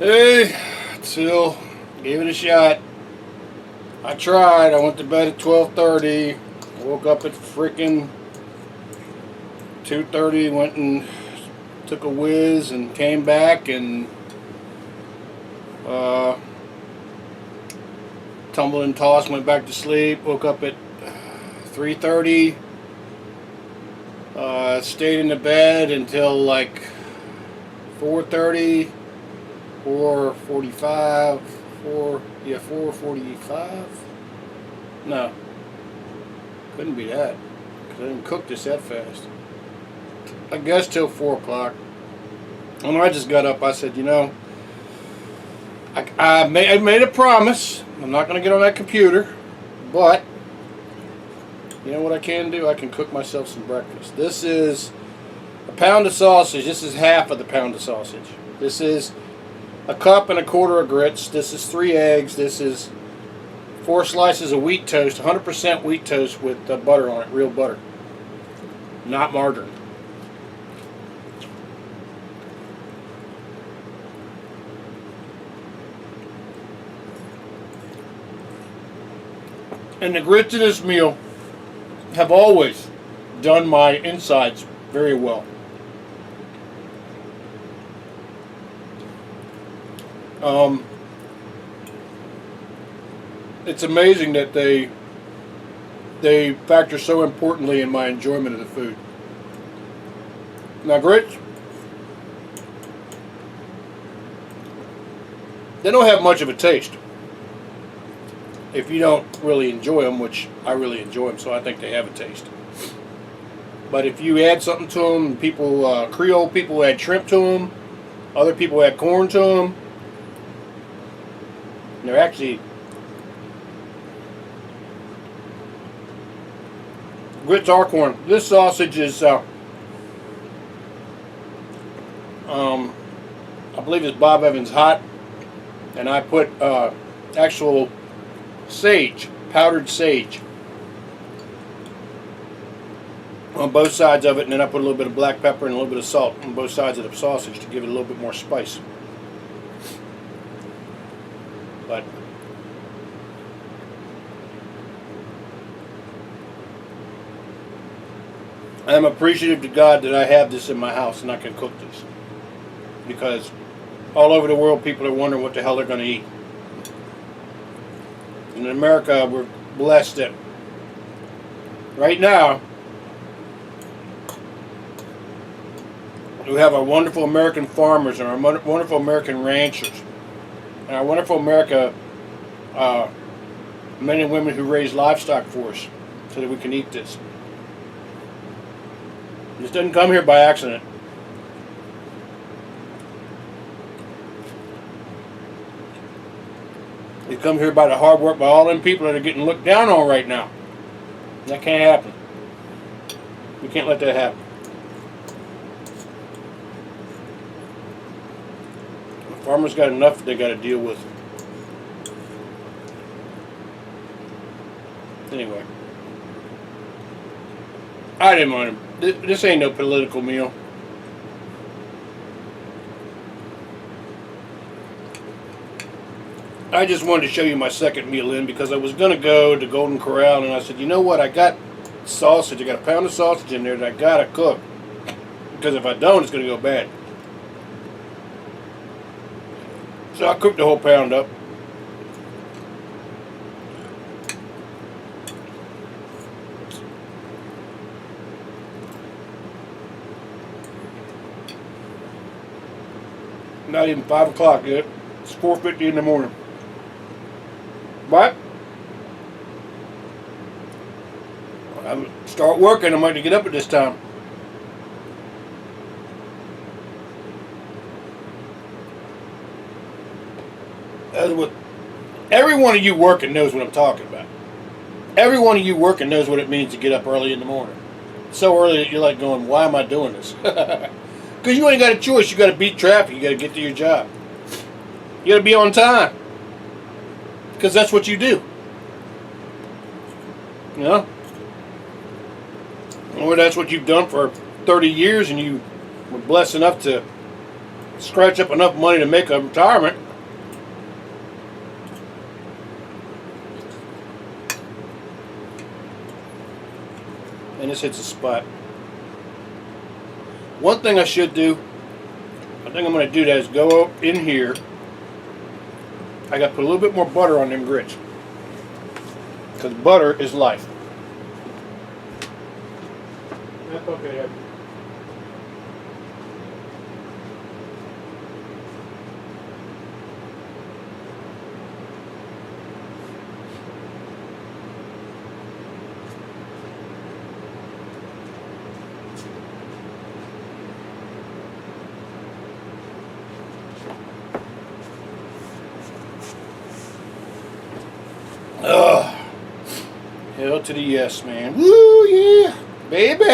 Hey, still gave it a shot. I tried. I went to bed at 12:30. Woke up at freaking 2:30. Went and took a whiz and came back and uh, tumbled and tossed. Went back to sleep. Woke up at 3:30. Stayed in the bed until like 4:30. 4:45, 4:45. No, couldn't be that. 'Cause I didn't cook this that fast. I guess till 4 o'clock. And when I just got up, I said, I made a promise. I'm not going to get on that computer, but you know what I can do? I can cook myself some breakfast. This is a pound of sausage. This is half of the pound of sausage. This is a cup and a quarter of grits. This is 3 eggs. This is 4 slices of wheat toast, 100% wheat toast with butter on it, real butter, not margarine. And the grits in this meal have always done my insides very well. It's amazing that they factor so importantly in my enjoyment of the food. Now grits, they don't have much of a taste if you don't really enjoy them, which I really enjoy them, so I think they have a taste. But if you add something to them, Creole people add shrimp to them, other people add corn to them. And they're actually grits are corn. This sausage is, I believe it's Bob Evans hot, and I put actual sage, powdered sage, on both sides of it, and then I put a little bit of black pepper and a little bit of salt on both sides of the sausage to give it a little bit more spice. But I am appreciative to God that I have this in my house and I can cook this, because all over the world people are wondering what the hell they're going to eat. In America, we're blessed that right now we have our wonderful American farmers and our wonderful American ranchers and our wonderful America men and women who raise livestock for us so that we can eat this. This didn't come here by accident. We come here by the hard work by all them people that are getting looked down on right now. That can't happen. We can't let that happen. The farmers got enough they got to deal with. Anyway, I didn't mind him. This ain't no political meal. I just wanted to show you my second meal in, because I was going to go to Golden Corral and I said, you know what, I got sausage, I got a pound of sausage in there that I got to cook, because if I don't it's going to go bad. So I cooked the whole pound up. Not even 5 o'clock yet. It's 4:50 in the morning. But I start working. I'm going to get up at this time. That's what every one of you working knows what I'm talking about. Every one of you working knows what it means to get up early in the morning. So early that you're like going, why am I doing this? Because you ain't got a choice. You got to beat traffic. You got to get to your job. You got to be on time. Because that's what you do. You know? Or that's what you've done for 30 years, and you were blessed enough to scratch up enough money to make a retirement. And this hits a spot. One thing I should do, I think I'm going to do that, is go up in here. I got to put a little bit more butter on them grits, because butter is life. That's okay. Hell to the yes, man. Woo, yeah. Baby.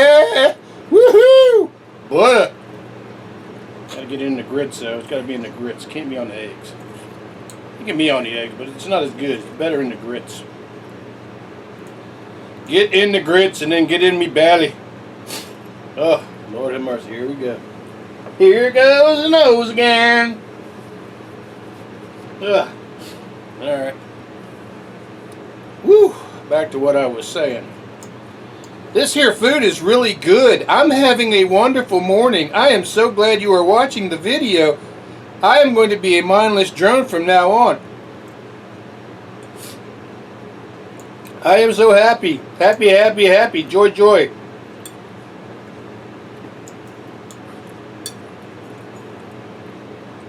Woohoo. Butter. Gotta get it in the grits, though. It's gotta be in the grits. It can't be on the eggs. It can be on the eggs, but it's not as good. It's better in the grits. Get in the grits and then get in me belly. Oh, Lord have mercy. Here we go. Here goes the nose again. Ugh. Alright. Woo. Back to what I was saying. This here food is really good. I'm having a wonderful morning. I am so glad you are watching the video. I am going to be a mindless drone from now on. I am so happy. Happy, happy, happy. Joy, joy.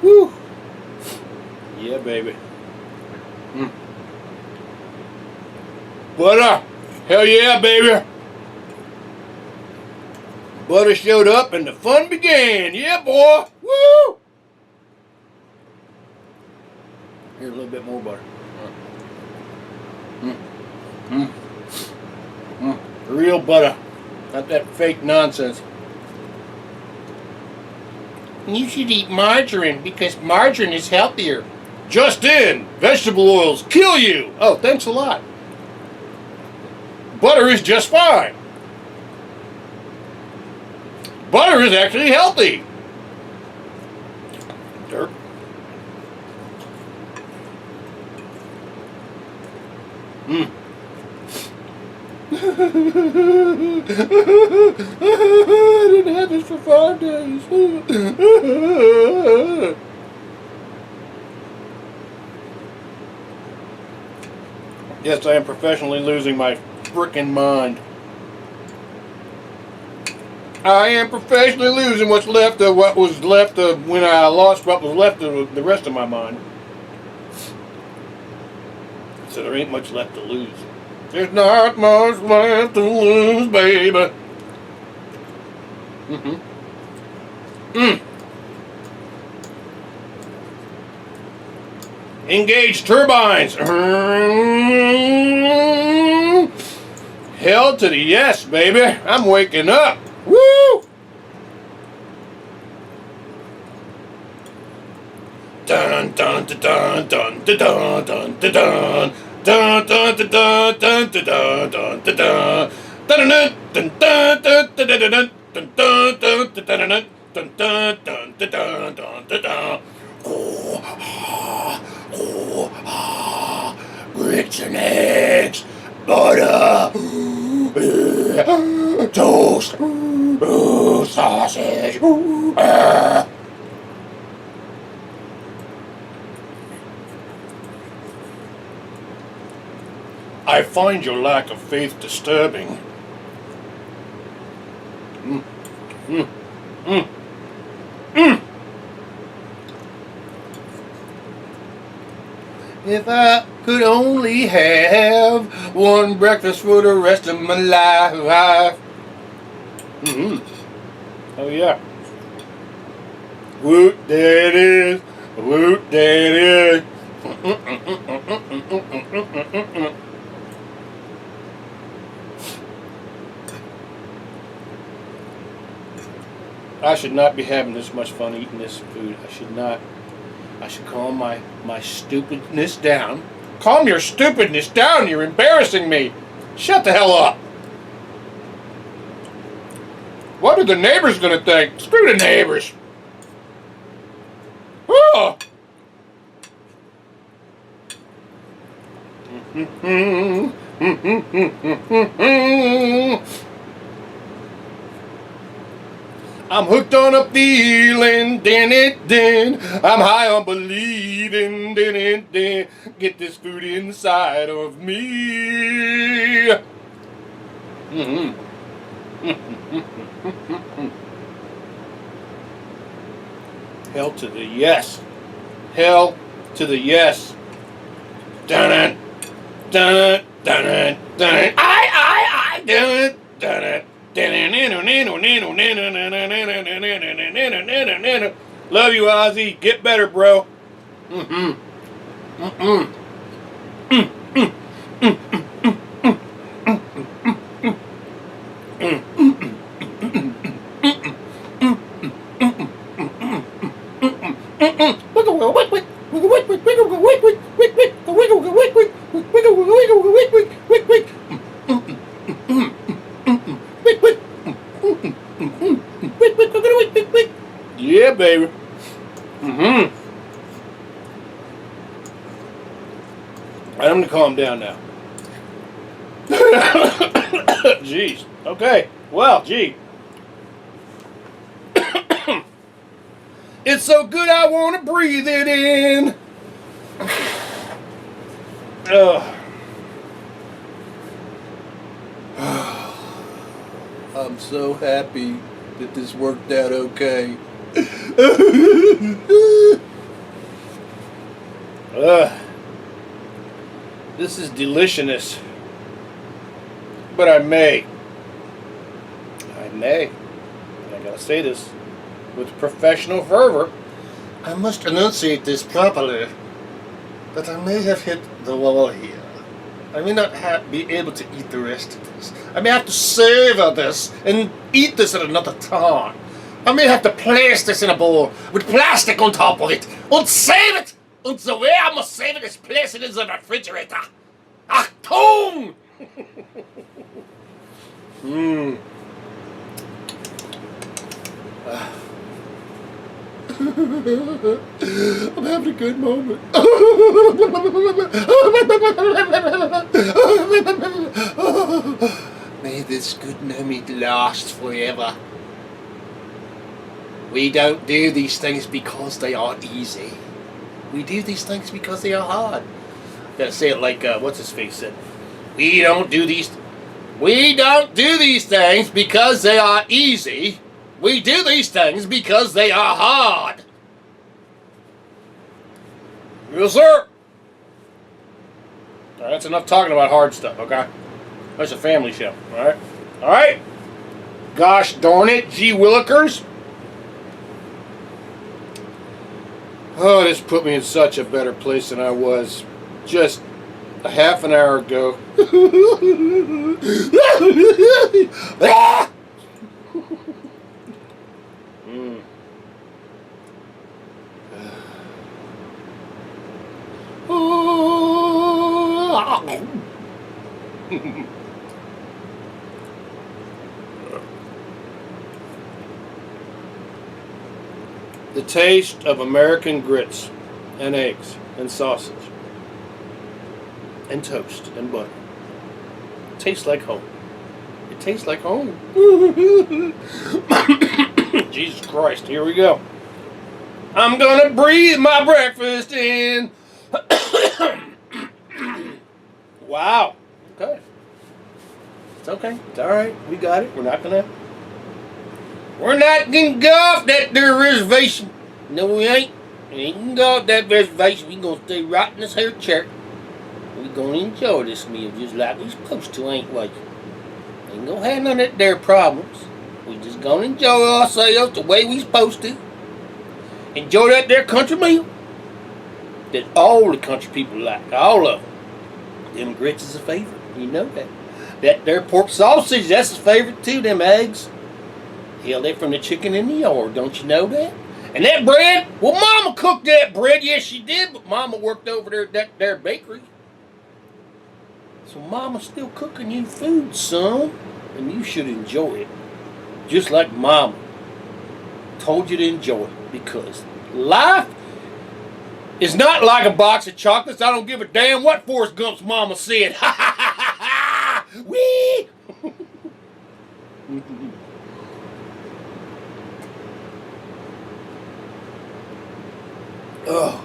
Woo. Yeah, baby. Butter. Hell yeah, baby. Butter showed up and the fun began. Yeah, boy. Woo. Here, a little bit more butter. Real butter. Not that fake nonsense. You should eat margarine because margarine is healthier. Just in. Vegetable oils kill you. Oh, thanks a lot. Butter is just fine. Butter is actually healthy. Dirt. I didn't have this for 5 days. Yes, I am professionally losing my frickin' mind. I am professionally losing what's left of what was left of when I lost what was left of the rest of my mind. So there ain't much left to lose. There's not much left to lose, baby. Engage turbines. Hell to the yes, baby. I'm waking up. Woo! Dun dun dun dun dun dun dun dun dun. Dun dun dun dun dun dun dun dun dun. Dun dun dun dun dun dun dun dun dun dun dun dun dun dun. Grits and eggs, butter, toast, sausage. I find your lack of faith disturbing. If I could only have one breakfast for the rest of my life. Oh yeah. Woot, there it is. Woot, there it is. I should not be having this much fun eating this food. I should not. I should calm my stupidness down. Calm your stupidness down. You're embarrassing me. Shut the hell up. What are the neighbors going to think? Screw the neighbors. I'm hooked on a feeling, din. I'm high on believing, din. Get this food inside of me. Hell to the yes. Hell to the yes. Dun it. Dun it. I. Dun it. Love you, Ozzy. Get better, bro. Yeah, baby. I'm gonna calm down now. Jeez. Okay. Well, gee. It's so good I want to breathe it in. I'm so happy that this worked out okay. This is deliciousness. But I may, and I gotta say this with professional fervor, I must enunciate this properly, that I may have hit the wall here. I may not be able to eat the rest of this. I may have to savor this and eat this at another time. I may have to place this in a bowl with plastic on top of it and save it. And the way I must save it is place it in the refrigerator. Achtung! I'm having a good moment. May this good moment last forever. We don't do these things because they are easy. We do these things because they are hard. Gotta say it like what's his face said. We don't do these things because they are easy. We do these things because they are hard. Yes, sir. All right, that's enough talking about hard stuff, okay? That's a family show, all right? All right? Gosh darn it, gee willikers. Oh, this put me in such a better place than I was just a half an hour ago. The taste of American grits and eggs and sausage and toast and butter. It tastes like home. It tastes like home. Jesus Christ, here we go. I'm gonna breathe my breakfast in. Wow. Okay. It's okay. It's alright. We got it. We're not gonna go off that there reservation. No, we ain't. We ain't gonna go off that reservation. We gonna stay right in this here chair. We gonna enjoy this meal just like we supposed to, ain't we? Ain't gonna have none of that there problems. We just gonna enjoy ourselves the way we supposed to. Enjoy that there country meal that all the country people like. All of them. Them grits is a favorite. You know that. That there pork sausage, that's a favorite too. Them eggs. Hell, they're from the chicken in the yard. Don't you know that? And that bread, well, Mama cooked that bread. Yes, she did, but Mama worked over there at that there bakery. So Mama's still cooking you food, son. And you should enjoy it. Just like Mama told you to enjoy it. Because life It's not like a box of chocolates. I don't give a damn what Forrest Gump's mama said. Ha ha ha ha ha! Wee! Oh.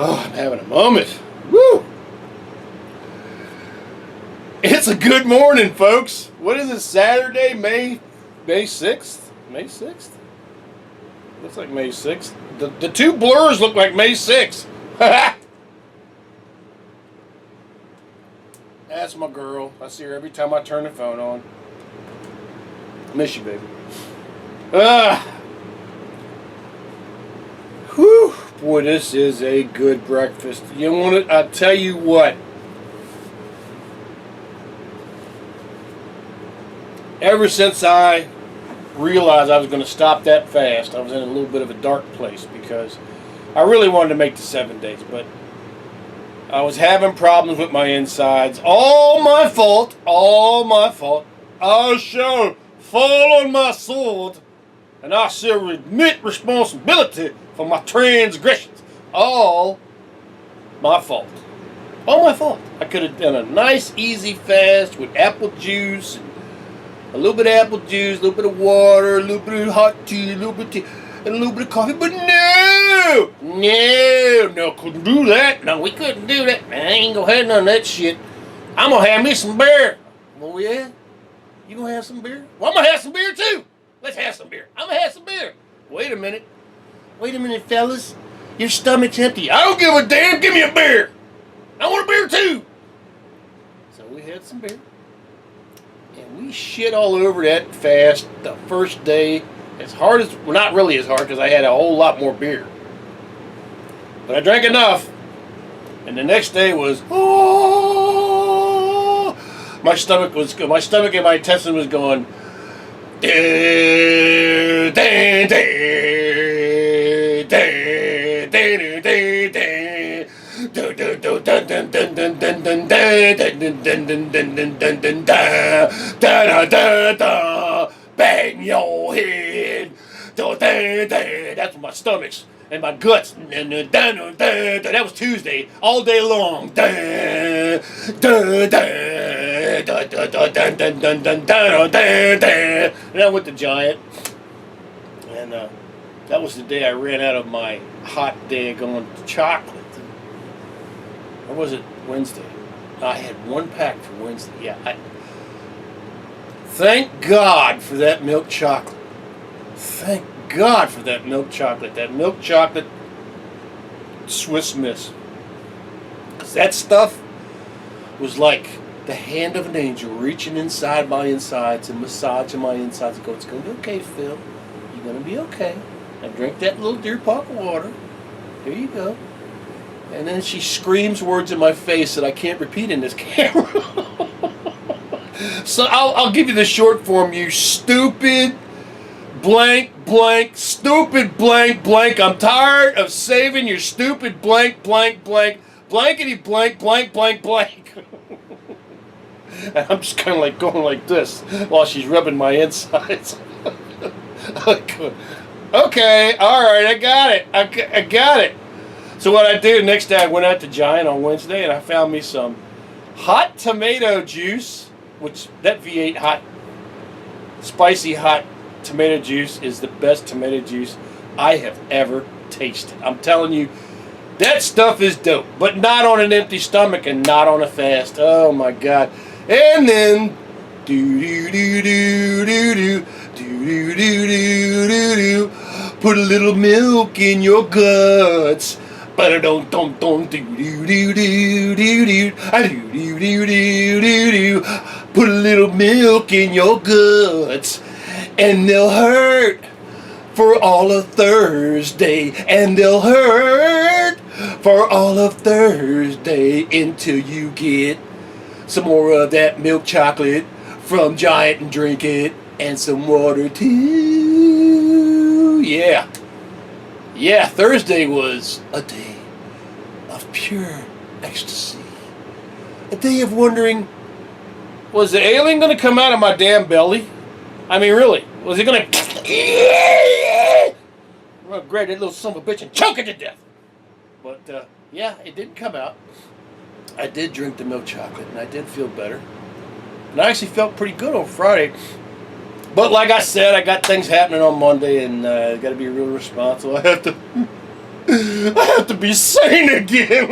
Oh, I'm having a moment. Woo! It's a good morning, folks. What is it, Saturday, May 6th? May 6th? Looks like May 6th. The two blurs look like May 6th. That's my girl. I see her every time I turn the phone on. Miss you, baby. Whew. Boy, this is a good breakfast. You want it? I tell you what. Ever since I realized I was going to stop that fast, I was in a little bit of a dark place because I really wanted to make the 7 days, but I was having problems with my insides. All my fault. All my fault. I shall fall on my sword, and I shall admit responsibility for my transgressions. All my fault. All my fault. I could have done a nice, easy fast with apple juice, and a little bit of apple juice, a little bit of water, a little bit of hot tea, a little bit of tea, and a little bit of coffee. But no, couldn't do that. No, we couldn't do that. Man, I ain't gonna have none of that shit. I'm gonna have me some beer. Oh yeah? You gonna have some beer? Well, I'm gonna have some beer too. Let's have some beer. I'm gonna have some beer. Wait a minute, fellas. Your stomach's empty. I don't give a damn. Give me a beer. I want a beer too. So we had some beer. And we shit all over that fast the first day. As hard as, well, not really as hard because I had a whole lot more beer. But I drank enough. And the next day was, oh, my stomach and my intestine was going, bang your head. That's my stomach's and my guts. That was Tuesday, all day long. And I went to Giant, and that was the day I ran out of my hot daggone chocolate. Or was it Wednesday? I had one pack for Wednesday. Yeah. Thank God for that milk chocolate. Thank God for that milk chocolate. That milk chocolate Swiss Miss. 'Cause that stuff was like the hand of an angel reaching inside my insides and massaging my insides and going, it's going to be okay, Phil. You're going to be okay. Now drink that little Deer Park water. Here you go. And then she screams words in my face that I can't repeat in this camera. So I'll give you the short form, you stupid blank blank stupid blank blank. I'm tired of saving your stupid blank blank blank blankety blank blank blank blank. And I'm just kind of like going like this while she's rubbing my insides. Okay, all right, I got it. I got it. So what I did, next day I went out to Giant on Wednesday and I found me some hot tomato juice, which that V8 hot, spicy hot tomato juice is the best tomato juice I have ever tasted. I'm telling you, that stuff is dope, but not on an empty stomach and not on a fast. Oh my God. And then, put a little milk in your guts. Put a little milk in your guts, and they'll hurt for all of Thursday, and they'll hurt for all of Thursday until you get some more of that milk chocolate from Giant and drink it, and some water too. Yeah. Yeah, Thursday was a day of pure ecstasy. A day of wondering, was the alien going to come out of my damn belly? I mean, really, was he going to... I'm going to grab that little son of a bitch and choke it to death. But, yeah, it didn't come out. I did drink the milk chocolate, and I did feel better. And I actually felt pretty good on Friday. But like I said, I got things happening on Monday, and I got to be real responsible. I have to be sane again.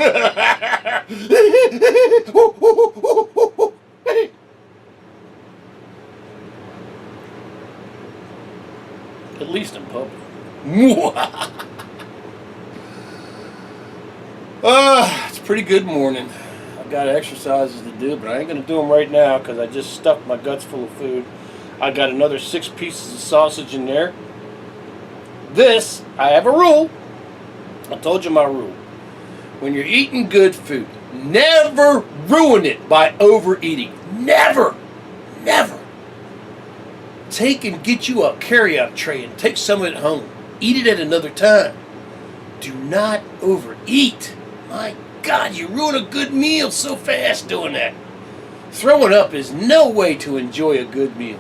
At least in public. It's a pretty good morning. I've got exercises to do, but I ain't going to do them right now because I just stuffed my guts full of food. I got another 6 pieces of sausage in there. This, I have a rule. I told you my rule. When you're eating good food, never ruin it by overeating. Never. Never. Take and get you a carry-out tray and take some of it home. Eat it at another time. Do not overeat. My God, you ruin a good meal so fast doing that. Throwing up is no way to enjoy a good meal.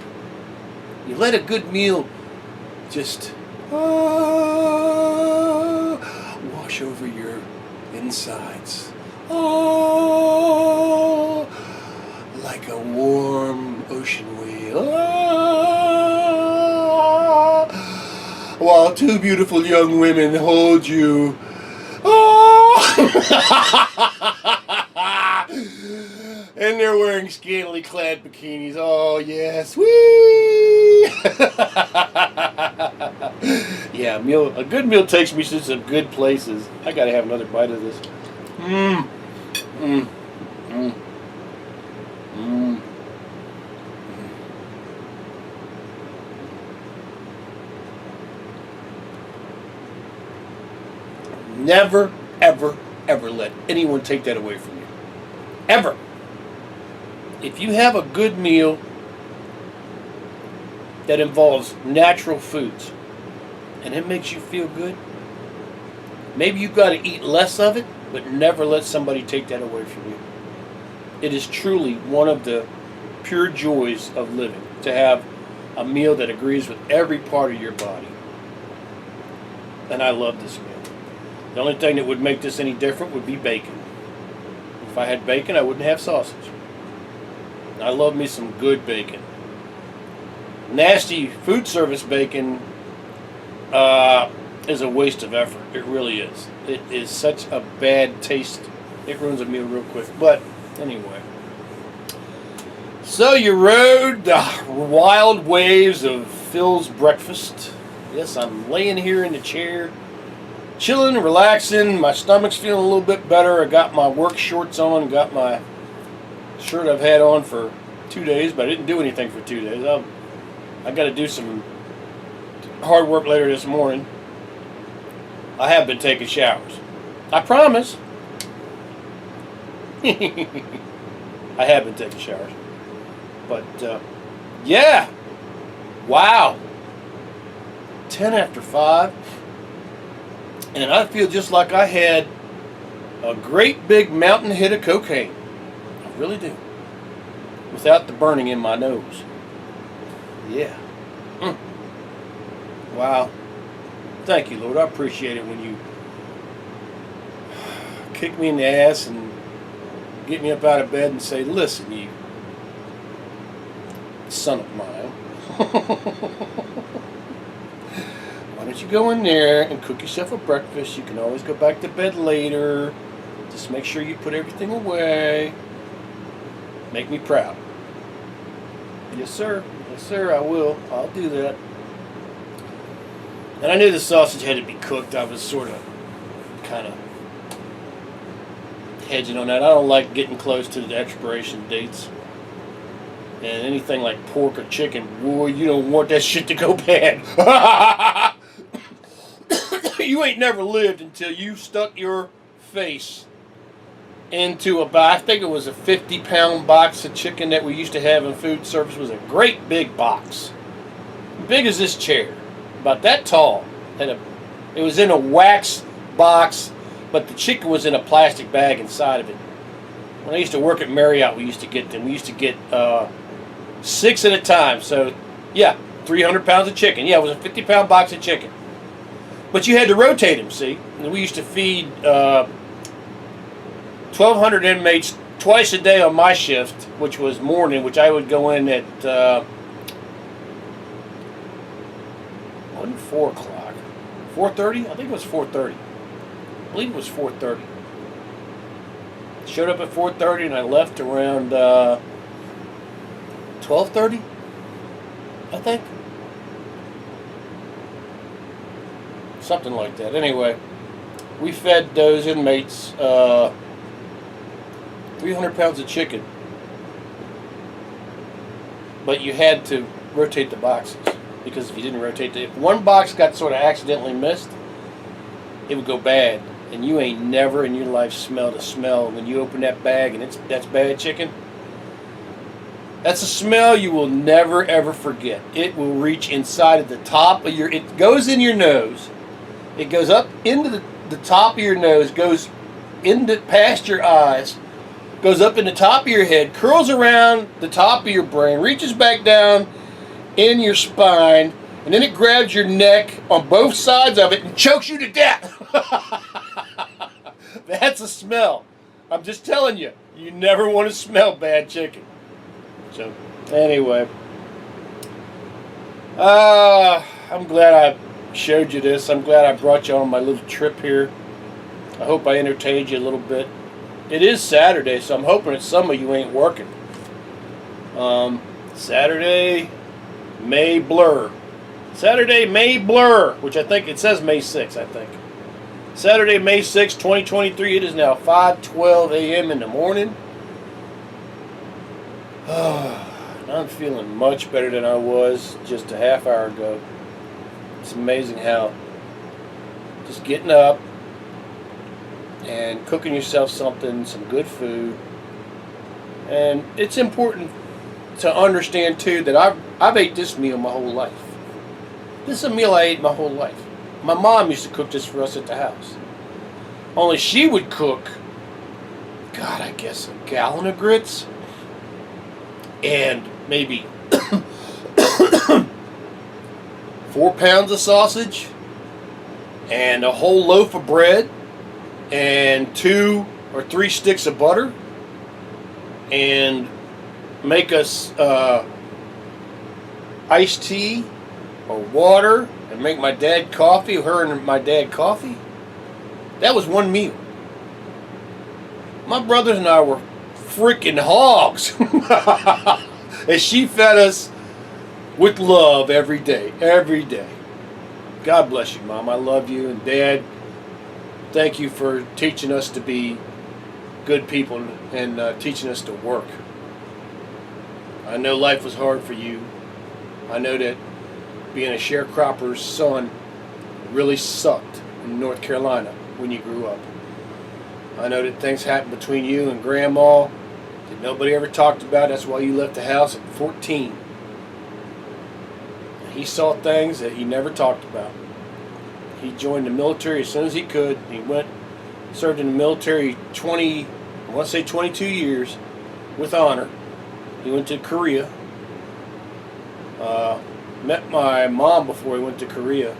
You let a good meal just wash over your insides. Like a warm ocean wave. While 2 beautiful young women hold you. And they're wearing scantily clad bikinis. Oh, yes. Whee! Yeah, a good meal takes me to some good places. I gotta have another bite of this. Never, ever, ever let anyone take that away from you. Ever. If you have a good meal that involves natural foods and it makes you feel good, maybe you've got to eat less of it, but never let somebody take that away from you. It is truly one of the pure joys of living, to have a meal that agrees with every part of your body. And I love this meal. The only thing that would make this any different would be bacon. If I had bacon, I wouldn't have sausage. I love me some good bacon. Nasty food service bacon is a waste of effort. It really is. It is such a bad taste. It ruins a meal real quick. But anyway. So you rode the wild waves of Phil's breakfast. Yes, I'm laying here in the chair, chilling, relaxing. My stomach's feeling a little bit better. I got my work shorts on, got my shirt I've had on for 2 days, but I didn't do anything for 2 days. I got to do some hard work later this morning. I have been taking showers. I promise. I have been taking showers. But, yeah. Wow. 10 after 5. And I feel just like I had a great big mountain hit of cocaine. I really do. Without the burning in my nose. Yeah. Wow. Thank you, Lord. I appreciate it when you kick me in the ass and get me up out of bed and say, listen, you son of mine. Why don't you go in there and cook yourself a breakfast? You can always go back to bed later. Just make sure you put everything away. Make me proud. Yes, sir. Yes, sir, I will. I'll do that. And I knew the sausage had to be cooked. I was sort of kind of hedging on that. I don't like getting close to the expiration dates. And anything like pork or chicken, boy, you don't want that shit to go bad. You ain't never lived until you stuck your face into I think it was a 50-pound box of chicken that we used to have in food service. It was a great big box. Big as this chair. About that tall. It It was in a wax box, but the chicken was in a plastic bag inside of it. When I used to work at Marriott, we used to get them. We used to get 6 at a time. So, yeah, 300 pounds of chicken. Yeah, it was a 50-pound box of chicken. But you had to rotate them, see? And we used to feed 1,200 inmates twice a day on my shift, which was morning, which I would go in at 4 o'clock. 4:30? I think it was 4:30. I believe it was 4:30. Showed up at 4:30 and I left around 12:30, I think. Something like that. Anyway, we fed those inmates 300 pounds of chicken. But you had to rotate the boxes. Because if you didn't rotate if one box got sort of accidentally missed, it would go bad. And you ain't never in your life smelled a smell when you open that bag and that's bad chicken. That's a smell you will never ever forget. It will reach inside of the top of it goes in your nose. It goes up into the top of your nose, goes into past your eyes, goes up in the top of your head, curls around the top of your brain, reaches back down in your spine, and then it grabs your neck on both sides of it and chokes you to death. That's a smell. I'm just telling you, you never want to smell bad chicken. So, anyway, I'm glad I showed you this. I'm glad I brought you on my little trip here. I hope I entertained you a little bit. It is Saturday, so I'm hoping that some of you ain't working. Saturday, May blur. Saturday, May blur, which I think it says May 6th, I think. Saturday, May 6th, 2023. It is now 5:12 a.m. in the morning. I'm feeling much better than I was just a half hour ago. It's amazing how just getting up and cooking yourself something, some good food. And it's important to understand too that I've ate this meal my whole life. This is a meal I ate my whole life. My mom used to cook this for us at the house. Only she would cook, God, I guess a gallon of grits and maybe 4 pounds of sausage and a whole loaf of bread and 2 or 3 sticks of butter and make us iced tea or water and make my dad coffee, her and my dad coffee. That was one meal. My brothers and I were freaking hogs. And she fed us with love every day, every day. God bless you, Mom. I love you. And Dad, thank you for teaching us to be good people and teaching us to work. I know life was hard for you. I know that being a sharecropper's son really sucked in North Carolina when you grew up. I know that things happened between you and Grandma that nobody ever talked about. That's why you left the house at 14. He saw things that he never talked about. He joined the military as soon as he could. He served in the military 22 years with honor. He went to Korea. Met my mom before he went to Korea.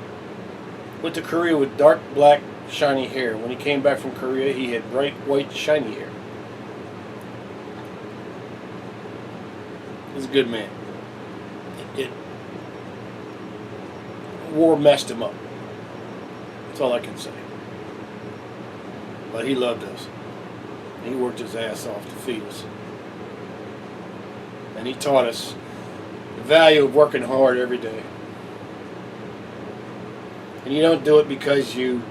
Went to Korea with dark black shiny hair. When he came back from Korea, he had bright white shiny hair. He's a good man. War messed him up. That's all I can say. But he loved us. He worked his ass off to feed us. And he taught us the value of working hard every day. And you don't do it because you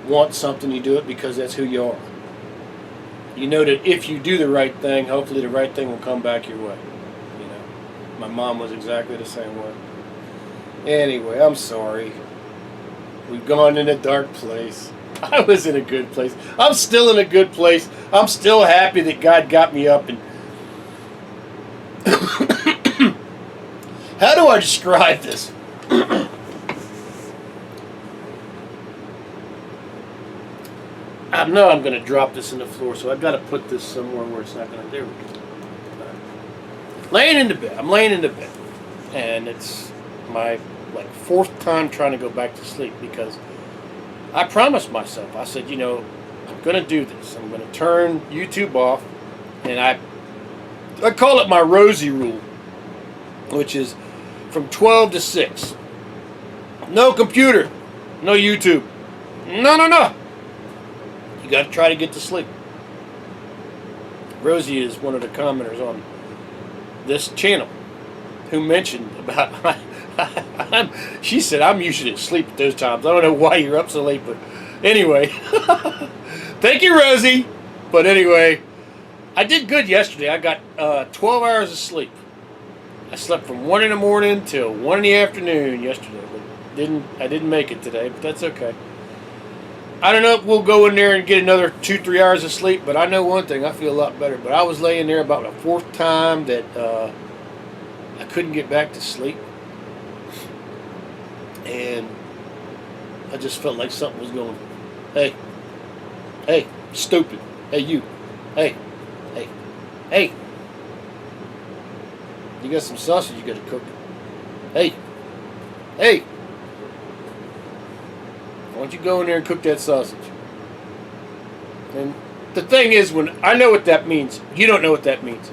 want something, you do it because that's who you are. You know that if you do the right thing, hopefully the right thing will come back your way. You know, my mom was exactly the same way. Anyway, I'm sorry. We've gone in a dark place. I was in a good place. I'm still in a good place. I'm still happy that God got me up. And how do I describe this? I know I'm going to drop this in the floor, so I've got to put this somewhere where it's not going to. There we go. Laying in the bed. I'm laying in the bed, and it's my fourth time trying to go back to sleep because I promised myself. I said, I'm going to do this. I'm going to turn YouTube off, and I call it my Rosie rule, which is from 12 to 6. No computer, no YouTube. No. You got to try to get to sleep. Rosie is one of the commenters on this channel who mentioned about she said I'm usually asleep at those times. I don't know why you're up so late, but anyway. Thank you, Rosie. But anyway, I did good yesterday. I got 12 hours of sleep. I slept from 1 in the morning till 1 in the afternoon yesterday. But I didn't make it today, but that's okay. I don't know if we'll go in there and get another 2-3 hours of sleep, but I know one thing, I feel a lot better. But I was laying there about the fourth time that I couldn't get back to sleep. And I just felt like something was going, hey, stupid, hey, you, hey, you got some sausage you got to cook. Hey, why don't you go in there and cook that sausage? And the thing is, when I know what that means, you don't know what that means.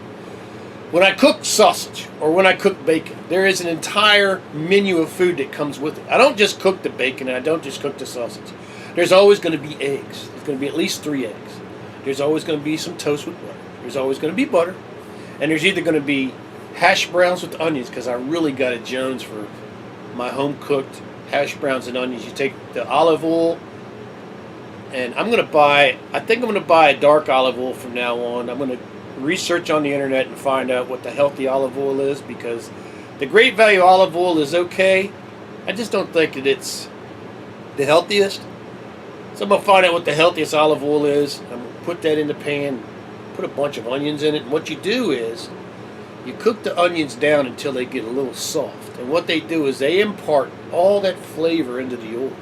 When I cook sausage or when I cook bacon, there is an entire menu of food that comes with it. I don't just cook the bacon and I don't just cook the sausage. There's always going to be eggs. There's going to be at least 3 eggs. There's always going to be some toast with butter. There's always going to be butter. And there's either going to be hash browns with onions, because I really got a Jones for my home-cooked hash browns and onions. You take the olive oil, and I think I'm going to buy a dark olive oil from now on. I'm going to research on the internet and find out what the healthy olive oil is, because the Great Value olive oil is okay. I just don't think that it's the healthiest. So I'm going to find out what the healthiest olive oil is. I'm going to put that in the pan, put a bunch of onions in it, and what you do is you cook the onions down until they get a little soft. And what they do is they impart all that flavor into the oil.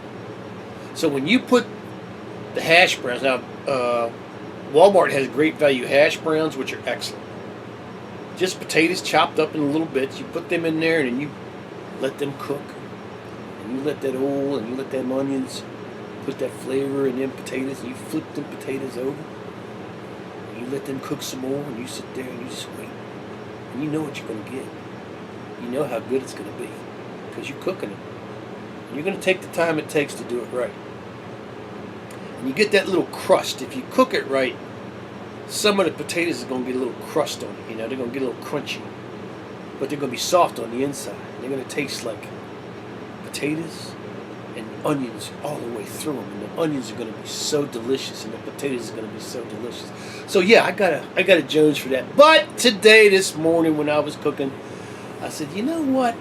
So when you put the hash browns, now Walmart has Great Value hash browns, which are excellent. Just potatoes chopped up in little bits. You put them in there and then you let them cook. And you let that oil and you let them onions put that flavor in them potatoes, and you flip them potatoes over. And you let them cook some more, and you sit there and you just wait. And you know what you're going to get. You know how good it's going to be because you're cooking it. And you're going to take the time it takes to do it right. And you get that little crust. If you cook it right, some of the potatoes are going to get a little crust on it. They're going to get a little crunchy. But they're going to be soft on the inside. They're going to taste like potatoes and onions all the way through them. And the onions are going to be so delicious, and the potatoes are going to be so delicious. So yeah, I got a Jones for that. But today, this morning, when I was cooking, I said, you know what?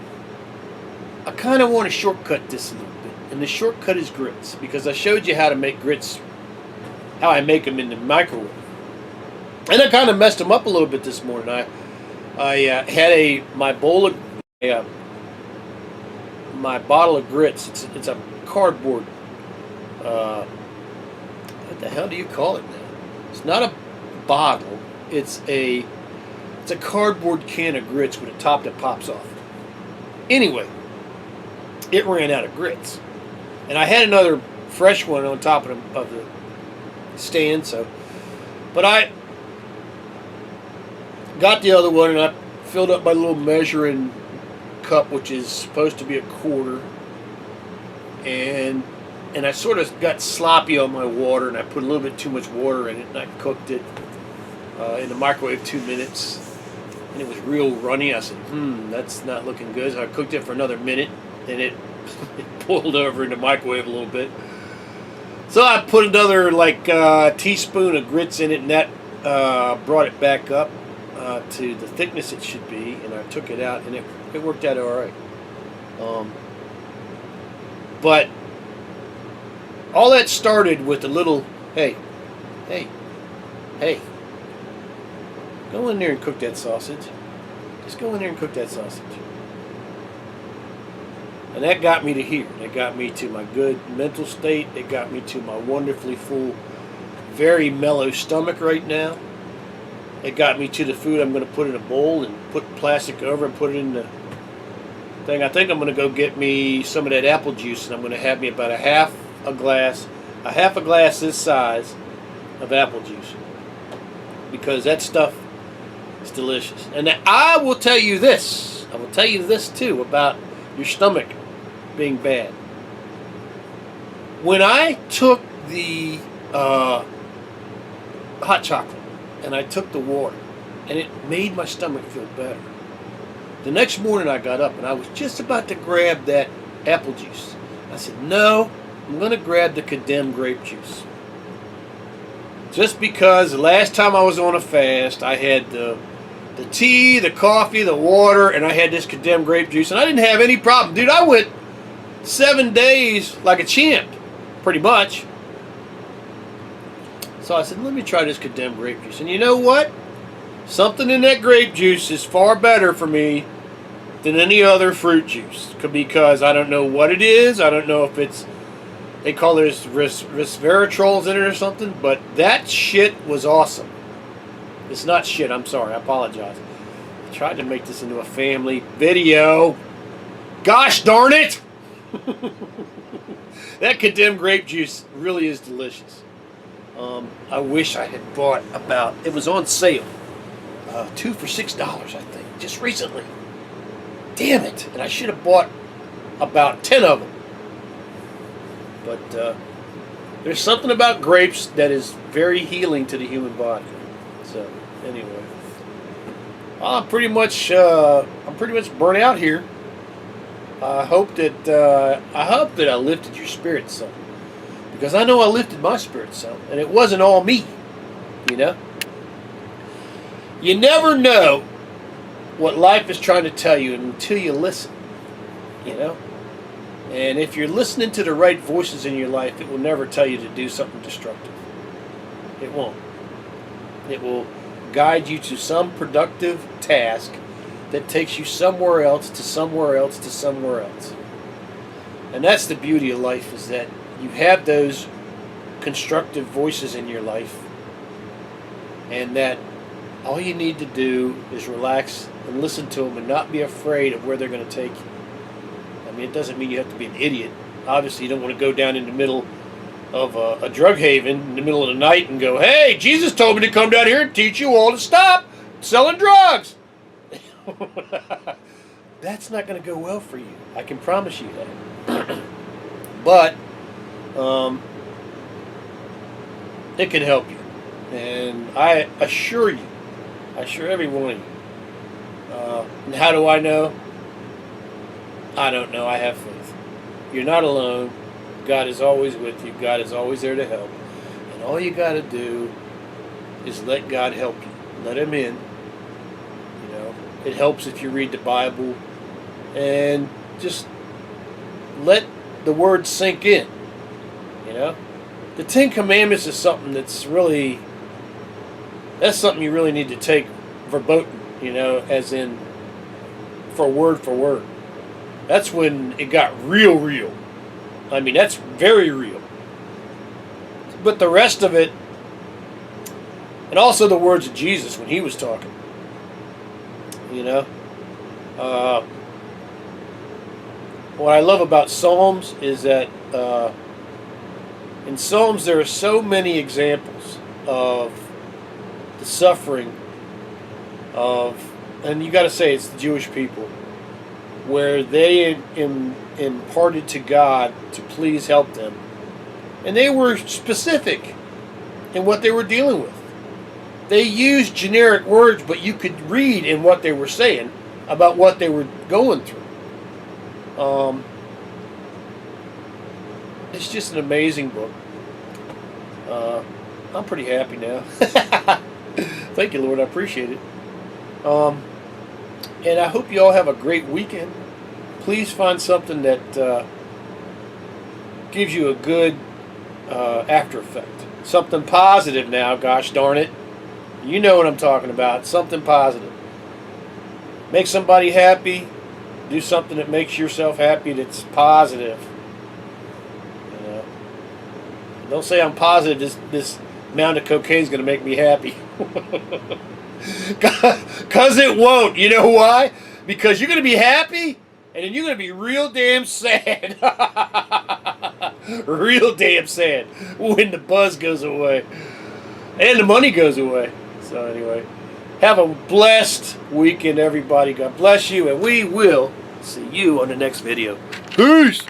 I kind of want to shortcut this a little bit. And the shortcut is grits, because I showed you how to make grits, how I make them in the microwave. And I kind of messed them up a little bit this morning. I had my bottle of grits. It's a cardboard. What the hell do you call it now? It's not a bottle. It's a cardboard can of grits with a top that pops off. Anyway, it ran out of grits, and I had another fresh one on top of the stand. But I got the other one and I filled up my little measuring cup, which is supposed to be a quarter, and I sort of got sloppy on my water, and I put a little bit too much water in it, and I cooked it in the microwave 2 minutes, and it was real runny. I said, that's not looking good. So I cooked it for another minute, and it boiled over in the microwave a little bit. So I put another teaspoon of grits in it, and that brought it back up to the thickness it should be, and I took it out, and it worked out all right. But all that started with a little, hey, go in there and cook that sausage. Just go in there and cook that sausage. And that got me to here. That got me to my good mental state. It got me to my wonderfully full very mellow stomach right now. It got me to the food. I'm going to put in a bowl and put plastic over and put it in the thing. I think I'm going to go get me some of that apple juice, and I'm going to have me about a half a glass this size of apple juice, because that stuff is delicious. And I will tell you this. I will tell you this too about your stomach being bad. When I took the hot chocolate and I took the water, and it made my stomach feel better. The next morning I got up and I was just about to grab that apple juice. I said, no, I'm going to grab the condemned grape juice. Just because the last time I was on a fast, I had the tea, the coffee, the water, and I had this condemned grape juice, and I didn't have any problem. Dude, I went 7 days like a champ, pretty much. So I said, let me try this condemned grape juice. And you know what? Something in that grape juice is far better for me than any other fruit juice, because I don't know what it is. I don't know if it's, they call it resveratrols in it or something, but that shit was awesome. It's not shit, I'm sorry, I apologize. I tried to make this into a family video. Gosh darn it! That condemned grape juice really is delicious. I wish I had bought about, it was on sale, 2 for $6, I think, just recently. Damn it! And I should have bought about 10 of them. But there's something about grapes that is very healing to the human body. So anyway, I'm pretty much burnt out here. I hope that I lifted your spirits some, because I know I lifted my spirits some, and it wasn't all me. You know, you never know what life is trying to tell you until you listen. You know, and if you're listening to the right voices in your life, it will never tell you to do something destructive. It won't. It will guide you to some productive task that takes you somewhere else, to somewhere else, to somewhere else. And that's the beauty of life, is that you have those constructive voices in your life, and that all you need to do is relax and listen to them and not be afraid of where they're going to take you. I mean, it doesn't mean you have to be an idiot. Obviously, you don't want to go down in the middle of a drug haven in the middle of the night and go, hey, Jesus told me to come down here and teach you all to stop selling drugs. That's not going to go well for you. I can promise you that. But it can help you. And I assure you, I assure every one of you. And how do I know? I don't know. I have faith. You're not alone. God is always with you. God is always there to help. And all you got to do is let God help you. Let Him in. You know, it helps if you read the Bible, and just let the words sink in. You know, the Ten Commandments is something that's something you really need to take verboten. You know, as in for word. That's when it got real. I mean, that's very real. But the rest of it, and also the words of Jesus when He was talking, you know. What I love about Psalms is that in Psalms there are so many examples of the suffering of, and you got to say it's the Jewish people, where they imparted to God to please help them. And they were specific in what they were dealing with. They used generic words, but you could read in what they were saying about what they were going through. It's just an amazing book. I'm pretty happy now. Thank you, Lord. I appreciate it. And I hope you all have a great weekend. Please find something that gives you a good after effect. Something positive now, gosh darn it. You know what I'm talking about. Something positive. Make somebody happy. Do something that makes yourself happy that's positive. You know? Don't say I'm positive this amount of cocaine is going to make me happy. Because it won't. You know why? Because you're going to be happy, and then you're going to be real damn sad. Real damn sad when the buzz goes away. And the money goes away. So anyway, have a blessed weekend, everybody. God bless you, and we will see you on the next video. Peace!